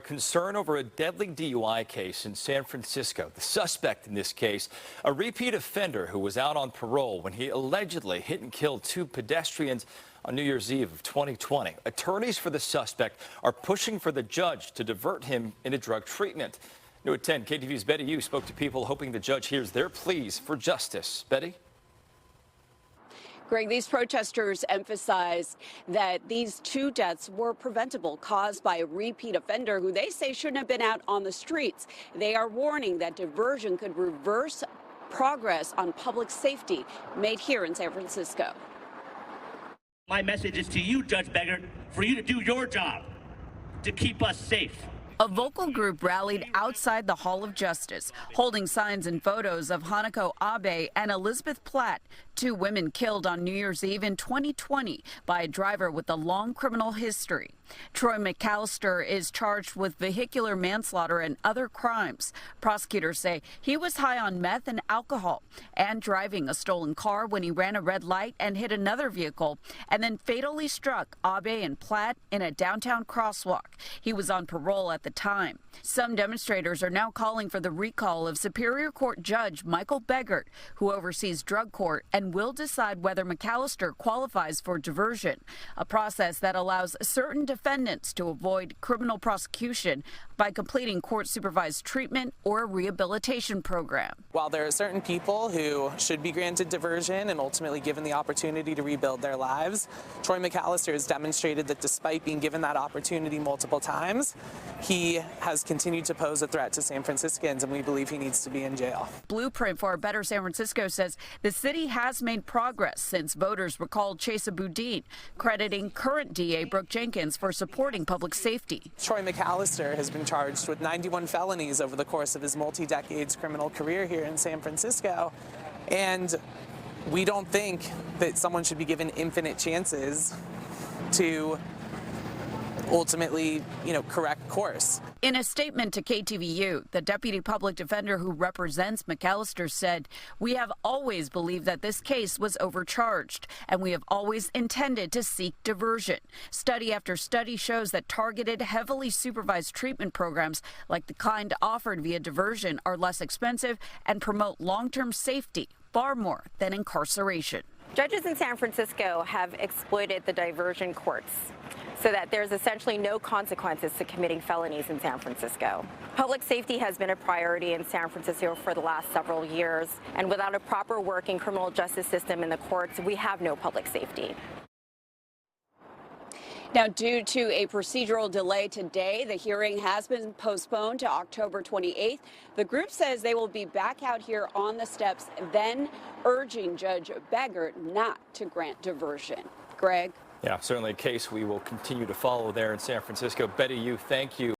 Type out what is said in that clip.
concern over a deadly DUI case in San Francisco. The suspect in this case, a repeat offender who was out on parole when he allegedly hit and killed two pedestrians on New Year's Eve of 2020. Attorneys for the suspect are pushing for the judge to divert him into drug treatment. New at 10, KTVU's Betty Yu spoke to people hoping the judge hears their pleas for justice. Betty? Greg, these protesters emphasize that these two deaths were preventable, caused by a repeat offender who they say shouldn't have been out on the streets. They are warning that diversion could reverse progress on public safety made here in San Francisco. My message is to you, Judge Beggert, for you to do your job, to keep us safe. A vocal group rallied outside the Hall of Justice, holding signs and photos of Hanako Abe and Elizabeth Platt, two women killed on New Year's Eve in 2020 by a driver with a long criminal history. Troy McAlister is charged with vehicular manslaughter and other crimes. Prosecutors say he was high on meth and alcohol and driving a stolen car when he ran a red light and hit another vehicle and then fatally struck Abe and Platt in a downtown crosswalk. He was on parole at the time. Some demonstrators are now calling for the recall of Superior Court Judge Michael Beggert, who oversees drug court and will decide whether McAlister qualifies for diversion, a process that allows certain defendants to avoid criminal prosecution by completing court-supervised treatment or rehabilitation program. While there are certain people who should be granted diversion and ultimately given the opportunity to rebuild their lives, Troy McAlister has demonstrated that despite being given that opportunity multiple times, he has continued to pose a threat to San Franciscans, and we believe he needs to be in jail. Blueprint for a Better San Francisco says the city has made progress since voters recalled Chesa Boudin, crediting current DA Brooke Jenkins for supporting public safety. Troy McAlister has been charged with 91 felonies over the course of his multi-decades criminal career here in San Francisco, and we don't think that someone should be given infinite chances to ultimately, correct course. In a statement to KTVU, the deputy public defender who represents McAlister said, "We have always believed that this case was overcharged, and we have always intended to seek diversion. Study after study shows that targeted, heavily supervised treatment programs like the kind offered via diversion are less expensive and promote long-term safety far more than incarceration." Judges in San Francisco have exploited the diversion courts so that there's essentially no consequences to committing felonies in San Francisco. Public safety has been a priority in San Francisco for the last several years, and without a proper working criminal justice system in the courts, we have no public safety. Now, due to a procedural delay today, the hearing has been postponed to October 28th. The group says they will be back out here on the steps, then urging Judge Beggert not to grant diversion. Greg? Yeah, certainly a case we will continue to follow there in San Francisco. Betty Yu, thank you.